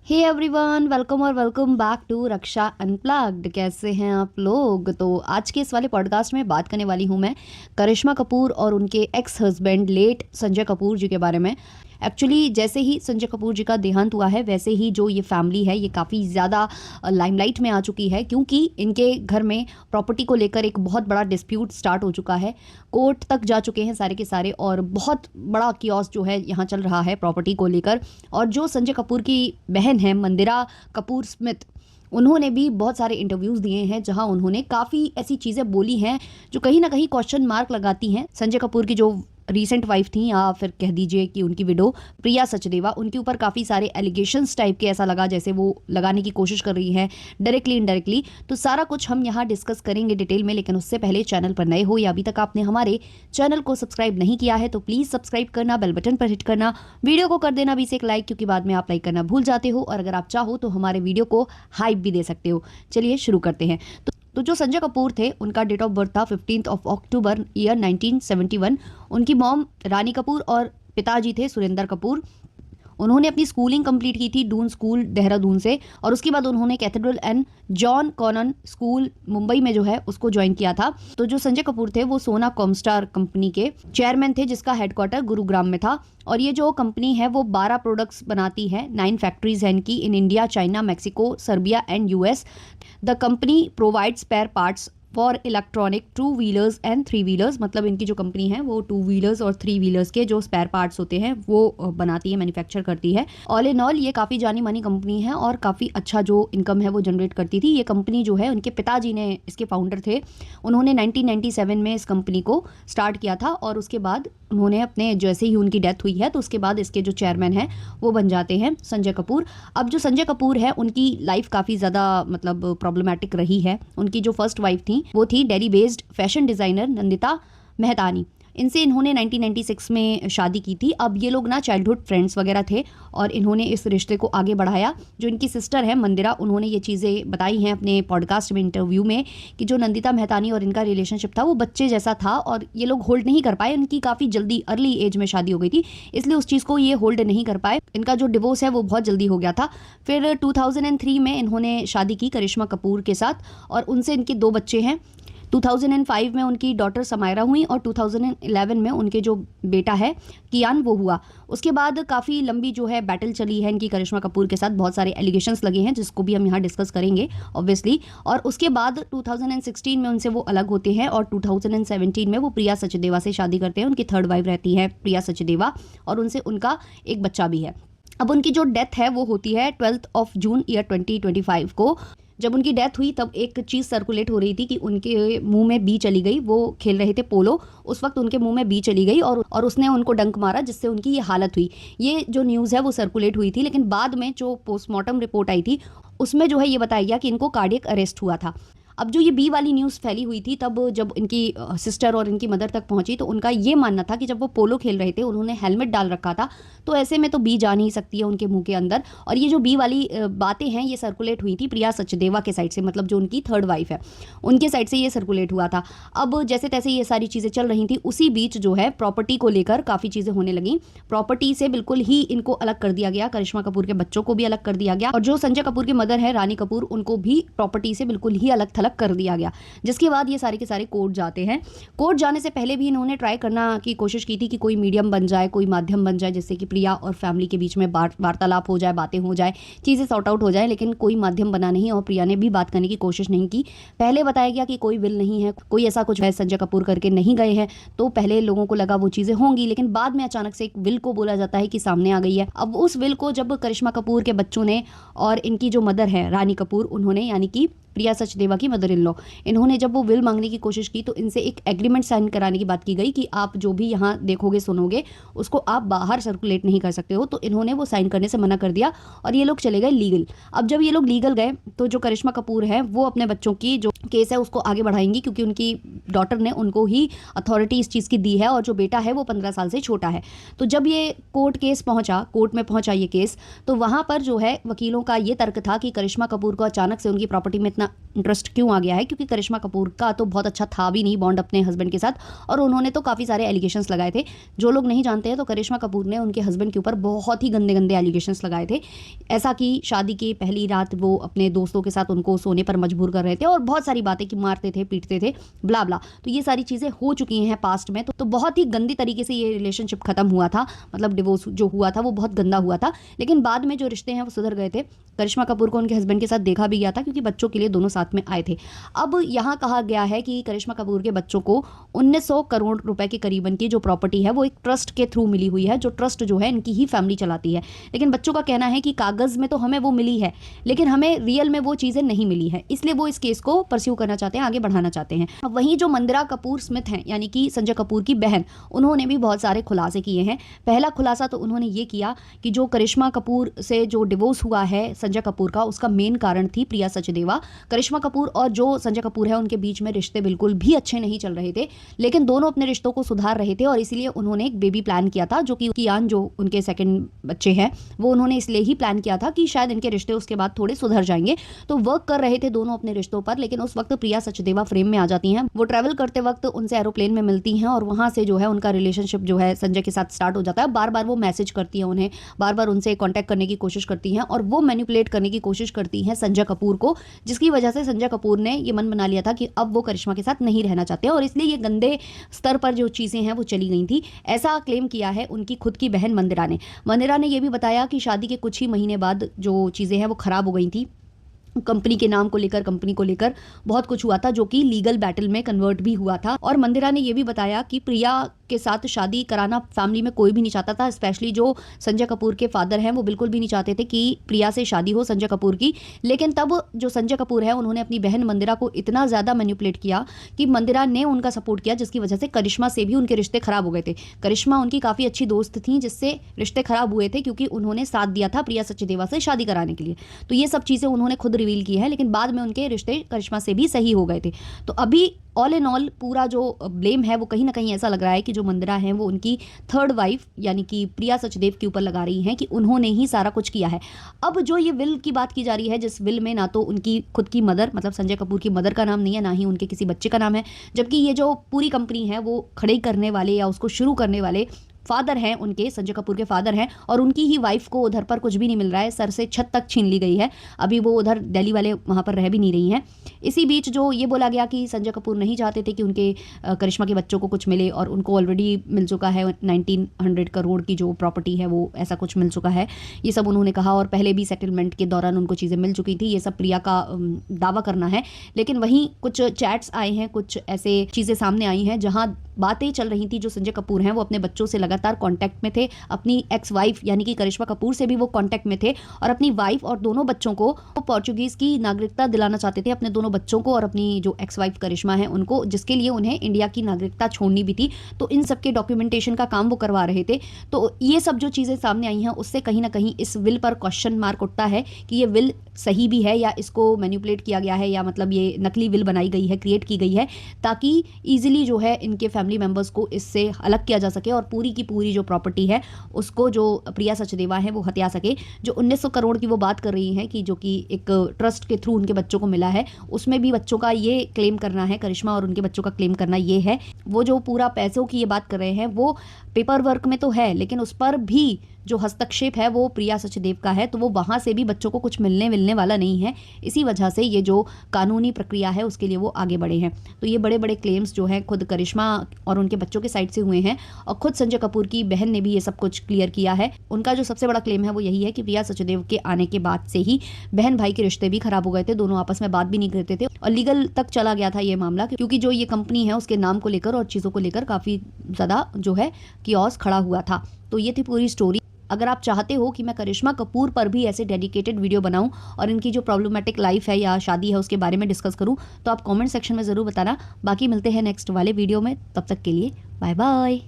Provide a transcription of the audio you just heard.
हे everyone, welcome और welcome back to Raksha unplugged. कैसे हैं आप लोग? तो आज के इस वाले पॉडकास्ट में बात करने वाली हूं मैं करिश्मा कपूर और उनके ex husband late Sanjay Kapoor ji के बारे में। एक्चुअली जैसे ही संजय कपूर जी का देहांत हुआ है वैसे ही जो ये फैमिली है ये काफ़ी ज़्यादा लाइमलाइट में आ चुकी है, क्योंकि इनके घर में प्रॉपर्टी को लेकर एक बहुत बड़ा डिस्प्यूट स्टार्ट हो चुका है। कोर्ट तक जा चुके हैं सारे के सारे और बहुत बड़ा कियोस जो है यहाँ चल रहा है प्रॉपर्टी को लेकर। और जो संजय कपूर की बहन है मंदिरा कपूर स्मिथ, उन्होंने भी बहुत सारे इंटरव्यूज़ दिए हैं जहां उन्होंने काफ़ी ऐसी चीज़ें बोली हैं जो कहीं ना कहीं क्वेश्चन मार्क लगाती हैं संजय कपूर की जो रीसेंट वाइफ थी, या फिर कह दीजिए कि उनकी विडो प्रिया सचदेवा। उनके ऊपर काफ़ी सारे एलिगेशंस टाइप के ऐसा लगा जैसे वो लगाने की कोशिश कर रही हैं डायरेक्टली इनडायरेक्टली। तो सारा कुछ हम यहाँ डिस्कस करेंगे डिटेल में, लेकिन उससे पहले चैनल पर नए हो या अभी तक आपने हमारे चैनल को सब्सक्राइब नहीं किया है तो प्लीज़ सब्सक्राइब करना, बेल बटन पर हिट करना, वीडियो को कर देना भी से एक लाइक, क्योंकि बाद में आप लाइक करना भूल जाते हो। और अगर आप चाहो तो हमारे वीडियो को हाइप भी दे सकते हो। चलिए शुरू करते हैं। तो जो संजय कपूर थे उनका डेट ऑफ बर्थ था 15 अक्टूबर ईयर 1971। उनकी मॉम रानी कपूर और पिताजी थे सुरेंद्र कपूर। उन्होंने अपनी स्कूलिंग कंप्लीट की थी डून स्कूल देहरादून से, और उसके बाद उन्होंने Cathedral and John Connon School Mumbai में जो है उसको ज्वाइन किया था। तो जो संजय कपूर थे वो सोना कॉमस्टार कंपनी के चेयरमैन थे, जिसका हेडक्वार्टर गुरुग्राम में था। और ये जो कंपनी है वो 12 प्रोडक्ट्स बनाती है, 9 फैक्ट्रीज हैं इनकी in India, China, Mexico, Serbia and US. The company provides spare parts for electronic 2 wheelers and 3 wheelers. मतलब इनकी जो कंपनी है वो 2 व्हीलर्स और 3 व्हीलर्स के जो स्पेयर पार्ट्स होते हैं वो बनाती है, मैन्युफैक्चर करती है। ऑल इन ऑल ये काफ़ी जानी मानी कंपनी है और काफ़ी अच्छा जो इनकम है वो जनरेट करती थी। ये कंपनी जो है उनके पिताजी ने इसके फाउंडर थे, उन्होंने 1997 में इस कंपनी को स्टार्ट किया था। और उसके बाद उन्होंने अपने जैसे ही उनकी डेथ हुई है तो उसके बाद इसके जो चेयरमैन हैं वो बन जाते हैं संजय कपूर। अब जो संजय कपूर है उनकी लाइफ काफ़ी ज़्यादा मतलब प्रॉब्लमैटिक रही है। उनकी जो फर्स्ट वाइफ थी वो थी Delhi based fashion designer Nandita Mehtani. इनसे इन्होंने 1996 में शादी की थी। अब ये लोग ना चाइल्डहुड फ्रेंड्स वगैरह थे और इन्होंने इस रिश्ते को आगे बढ़ाया। जो इनकी सिस्टर है मंदिरा, उन्होंने ये चीज़ें बताई हैं अपने पॉडकास्ट में, इंटरव्यू में, कि जो नंदिता मेहतानी और इनका रिलेशनशिप था वो बच्चे जैसा था और ये लोग होल्ड नहीं कर पाए। उनकी काफ़ी जल्दी अर्ली एज में शादी हो गई थी, इसलिए उस चीज़ को ये होल्ड नहीं कर पाए। इनका जो डिवोर्स है वो बहुत जल्दी हो गया था। फिर 2003 में इन्होंने शादी की करिश्मा कपूर के साथ और उनसे इनके 2 बच्चे हैं। 2005 में उनकी डॉटर समायरा हुई और 2011 में उनके जो बेटा है कियान वो हुआ। उसके बाद काफ़ी लंबी जो है बैटल चली है इनकी करिश्मा कपूर के साथ, बहुत सारे एलिगेशंस लगे हैं जिसको भी हम यहाँ डिस्कस करेंगे ऑब्वियसली। और उसके बाद 2016 में उनसे वो अलग होते हैं और 2017 में वो प्रिया सचदेवा से शादी करते हैं। उनकी 3rd वाइफ रहती है प्रिया सचदेवा और उनसे उनका एक बच्चा भी है। अब उनकी जो डेथ है वो होती है 12 जून ईयर 2025 को। जब उनकी डेथ हुई तब एक चीज़ सर्कुलेट हो रही थी कि उनके मुंह में बी चली गई। वो खेल रहे थे पोलो, उस वक्त उनके मुंह में बी चली गई और उसने उनको डंक मारा जिससे उनकी ये हालत हुई। ये जो न्यूज़ है वो सर्कुलेट हुई थी, लेकिन बाद में जो पोस्टमार्टम रिपोर्ट आई थी उसमें जो है ये बताया गया कि इनको कार्डियक अरेस्ट हुआ था। अब जो ये बी वाली न्यूज़ फैली हुई थी तब जब इनकी सिस्टर और इनकी मदर तक पहुंची तो उनका ये मानना था कि जब वो पोलो खेल रहे थे उन्होंने हेलमेट डाल रखा था, तो ऐसे में तो बी जा नहीं सकती है उनके मुंह के अंदर। और ये जो बी वाली बातें हैं ये सर्कुलेट हुई थी प्रिया सचदेवा के साइड से, मतलब जो उनकी 3rd वाइफ है उनके साइड से ये सर्कुलेट हुआ था। अब जैसे तैसे ये सारी चीज़ें चल रही थी, उसी बीच जो है प्रॉपर्टी को लेकर काफ़ी चीज़ें होने लगी। प्रॉपर्टी से बिल्कुल ही इनको अलग कर दिया गया, करिश्मा कपूर के बच्चों को भी अलग कर दिया गया और जो संजय कपूर की मदर है रानी कपूर उनको भी प्रॉपर्टी से बिल्कुल ही अलग थलग कर दिया गया। जिसके बाद ये सारे के सारे कोर्ट जाते हैं। कोर्ट जाने से पहले भी इन्होंने ट्राई करना की कोशिश की थी कि कोई मीडियम बन जाए, कोई माध्यम बन जाए, जिससे कि प्रिया और फैमिली के बीच में वार्तालाप हो जाए, बातें हो जाए, चीज़ें सॉर्ट आउट हो जाए, लेकिन कोई माध्यम बना नहीं और प्रिया ने भी बात करने की कोशिश नहीं की। पहले बताया गया कि कोई विल नहीं है, कोई ऐसा कुछ है संजय कपूर करके नहीं गए हैं, तो पहले लोगों को लगा वो चीज़ें होंगी, लेकिन बाद में अचानक से एक विल को बोला जाता है कि सामने आ गई है। अब उस विल को जब करिश्मा कपूर के बच्चों ने और इनकी जो मदर है रानी कपूर, उन्होंने यानी कि प्रिया सचदेवा की मदर इन लॉ, इन्होंने जब वो विल मांगने की कोशिश की तो इनसे एक एग्रीमेंट साइन कराने की बात की गई कि आप जो भी यहाँ देखोगे सुनोगे उसको आप बाहर सर्कुलेट नहीं कर सकते हो। तो इन्होंने वो साइन करने से मना कर दिया और ये लोग चले गए लीगल। अब जब ये लोग लीगल गए तो जो करिश्मा कपूर है वो अपने बच्चों की जो केस है उसको आगे बढ़ाएंगी, क्योंकि उनकी डॉटर ने उनको ही अथॉरिटी इस चीज़ की दी है और जो बेटा है वो 15 साल से छोटा है। तो जब ये कोर्ट में पहुंचा ये केस, तो वहाँ पर जो है वकीलों का ये तर्क था कि करिश्मा कपूर को अचानक से उनकी प्रॉपर्टी में इतना इंटरेस्ट क्यों आ गया है, क्योंकि करिश्मा कपूर का तो बहुत अच्छा था भी नहीं बॉन्ड अपने हस्बैंड के साथ, और उन्होंने तो काफ़ी सारे एलिगेशंस लगाए थे। जो लोग नहीं जानते हैं तो करिश्मा कपूर ने उनके हस्बैंड के ऊपर बहुत ही गंदे गंदे एलिगेशंस लगाए थे। ऐसा कि शादी की पहली रात वो अपने दोस्तों के साथ उनको सोने पर मजबूर कर रहे थे, और बहुत सारी बातें कि मारते थे, पीटते थे, ब्ला ब्ला। तो ये सारी चीज़ें हो चुकी हैं पास्ट में। तो बहुत ही गंदी तरीके से ये रिलेशनशिप खत्म हुआ था, मतलब डिवोर्स जो हुआ था वो बहुत गंदा हुआ था। लेकिन बाद में जो रिश्ते हैं वो सुधर गए थे। करिश्मा कपूर को उनके हस्बैंड के साथ देखा भी गया था, क्योंकि बच्चों के लिए दोनों साथ में आए थे। अब यहाँ कहा गया है कि करिश्मा कपूर के बच्चों को 1900 करोड़ रुपए के करीबन की जो प्रॉपर्टी है वो एक ट्रस्ट के थ्रू मिली हुई है, जो ट्रस्ट जो है इनकी ही फैमिली चलाती है। लेकिन बच्चों का कहना है कि कागज में तो हमें वो मिली है, लेकिन हमें रियल में वो चीजें नहीं मिली है, इसलिए वो इस केस को परस्यू करना चाहते हैं, आगे बढ़ाना चाहते हैं। वहीं जो मंदिरा कपूर स्मिथ हैं, यानी कि संजय कपूर की बहन, उन्होंने भी बहुत सारे खुलासे किए हैं। पहला खुलासा तो उन्होंने ये किया कि जो करिश्मा कपूर से जो डिवोर्स हुआ है संजय कपूर का, उसका मेन कारण थी प्रिया सचदेवा। करिश्मा कपूर और जो संजय कपूर है उनके बीच में रिश्ते बिल्कुल भी अच्छे नहीं चल रहे थे, लेकिन दोनों अपने रिश्तों को सुधार रहे थे, और इसीलिए उन्होंने एक बेबी प्लान किया था, जो कि कियान जो उनके सेकंड बच्चे हैं वो उन्होंने इसलिए ही प्लान किया था कि शायद इनके रिश्ते उसके बाद थोड़े सुधर जाएंगे। तो वर्क कर रहे थे दोनों अपने रिश्तों पर, लेकिन उस वक्त प्रिया सचदेवा फ्रेम में आ जाती हैं। वो ट्रैवल करते वक्त उनसे एरोप्लेन में मिलती हैं, और वहां से जो है उनका रिलेशनशिप जो है संजय के साथ स्टार्ट हो जाता है। बार बार वो मैसेज करती है उन्हें, बार बार उनसे कॉन्टैक्ट करने की कोशिश करती हैं, और वो मैनिपुलेट करने की कोशिश करती हैं संजय कपूर को, जिसकी वजह से संजय कपूर ने ये मन बना लिया था कि अब वो करिश्मा के साथ नहीं रहना चाहते, और इसलिए ये गंदे स्तर पर जो चीज़ें हैं वो चली गई थी। ऐसा क्लेम किया है उनकी खुद की बहन मंदिरा ने। मंदिरा ने ये भी बताया कि शादी के कुछ ही महीने बाद जो चीज़ें हैं वो खराब हो गई थी। कंपनी के नाम को लेकर, कंपनी को लेकर बहुत कुछ हुआ था, जो कि लीगल बैटल में कन्वर्ट भी हुआ था। और मंदिरा ने यह भी बताया कि प्रिया के साथ शादी कराना फैमिली में कोई भी नहीं चाहता था, स्पेशली जो संजय कपूर के फादर हैं वो बिल्कुल भी नहीं चाहते थे कि प्रिया से शादी हो संजय कपूर की। लेकिन तब जो संजय कपूर है उन्होंने अपनी बहन मंदिरा को इतना ज़्यादा मैनिपुलेट किया कि मंदिरा ने उनका सपोर्ट किया, जिसकी वजह से करिश्मा से भी उनके रिश्ते खराब हो गए थे। करिश्मा उनकी काफ़ी अच्छी दोस्त थी, जिससे रिश्ते खराब हुए थे क्योंकि उन्होंने साथ दिया था प्रिया सचदेवा से शादी कराने के लिए। तो ये सब चीज़ें उन्होंने खुद रिवील की है, लेकिन बाद में उनके रिश्ते करिश्मा से भी सही हो गए थे। तो अभी ऑल इन ऑल पूरा जो ब्लेम है वो कहीं ना कहीं ऐसा लग रहा है कि जो मंदिरा है वो उनकी थर्ड वाइफ यानी कि प्रिया सचदेव के ऊपर लगा रही हैं कि उन्होंने ही सारा कुछ किया है। अब जो ये विल की बात की जा रही है, जिस विल में ना तो उनकी खुद की मदर मतलब संजय कपूर की मदर का नाम नहीं है, ना ही उनके किसी बच्चे का नाम है, जबकि ये जो पूरी कंपनी है वो खड़ी करने वाले या उसको शुरू करने वाले फादर हैं, उनके संजय कपूर के फादर हैं, और उनकी ही वाइफ को उधर पर कुछ भी नहीं मिल रहा है, सर से छत तक छीन ली गई है। अभी वो उधर दिल्ली वाले वहाँ पर रह भी नहीं रही हैं। इसी बीच जो ये बोला गया कि संजय कपूर नहीं चाहते थे कि उनके करिश्मा के बच्चों को कुछ मिले, और उनको ऑलरेडी मिल चुका है 1900 करोड़ की जो प्रॉपर्टी है वो ऐसा कुछ मिल चुका है, ये सब उन्होंने कहा। और पहले भी सेटलमेंट के दौरान उनको चीज़ें मिल चुकी थी, ये सब प्रिया का दावा करना है। लेकिन वहीं कुछ चैट्स आए हैं, कुछ ऐसे चीज़ें सामने आई हैं जहाँ बातें चल रही थी। जो संजय कपूर हैं वो अपने बच्चों से लगातार कांटेक्ट में थे, अपनी एक्स वाइफ यानी कि करिश्मा कपूर से भी वो कांटेक्ट में थे, और अपनी वाइफ और दोनों बच्चों को वो पोर्चुगीज की नागरिकता दिलाना चाहते थे, अपने दोनों बच्चों को और अपनी जो एक्स वाइफ करिश्मा है उनको, जिसके लिए उन्हें इंडिया की नागरिकता छोड़नी भी थी। तो इन सब के डॉक्यूमेंटेशन का काम वो करवा रहे थे। तो ये सब जो चीज़ें सामने आई हैं उससे कहीं ना कहीं इस विल पर क्वेश्चन मार्क उठता है कि ये विल सही भी है या इसको मैनिपुलेट किया गया है, या मतलब ये नकली विल बनाई गई है, क्रिएट की गई है, ताकि ईजिली जो है इनके फैमिली मेम्बर्स को इससे अलग किया जा सके और पूरी की पूरी जो प्रॉपर्टी है उसको जो प्रिया सचदेवा है वो हत्या सके। जो 1900 करोड़ की वो बात कर रही है कि जो कि एक ट्रस्ट के थ्रू उनके बच्चों को मिला है, उसमें भी बच्चों का ये क्लेम करना है, करिश्मा और उनके बच्चों का क्लेम करना ये है। वो जो पूरा पैसों की ये बात कर रहे हैं वो पेपर वर्क में तो है, लेकिन उस पर भी जो हस्तक्षेप है वो प्रिया सचदेव का है, तो वो वहाँ से भी बच्चों को कुछ मिलने वाला नहीं है। इसी वजह से ये जो कानूनी प्रक्रिया है उसके लिए वो आगे बढ़े हैं। तो ये बड़े बड़े क्लेम्स जो हैं खुद करिश्मा और उनके बच्चों के साइड से हुए हैं, और खुद संजय कपूर की बहन ने भी ये सब कुछ क्लियर किया है। उनका जो सबसे बड़ा क्लेम है वो यही है कि प्रिया सचदेव के आने के बाद से ही बहन भाई के रिश्ते भी खराब हो गए थे, दोनों आपस में बात भी नहीं करते थे, और लीगल तक चला गया था ये मामला, क्योंकि जो ये कंपनी है उसके नाम को लेकर और चीज़ों को लेकर काफ़ी ज़्यादा जो है कियोस खड़ा हुआ था। तो ये थी पूरी स्टोरी। अगर आप चाहते हो कि मैं करिश्मा कपूर पर भी ऐसे डेडिकेटेड वीडियो बनाऊं और इनकी जो प्रॉब्लमेटिक लाइफ है या शादी है उसके बारे में डिस्कस करूं, तो आप कमेंट सेक्शन में ज़रूर बताना। बाकी मिलते हैं नेक्स्ट वाले वीडियो में, तब तक के लिए बाय बाय।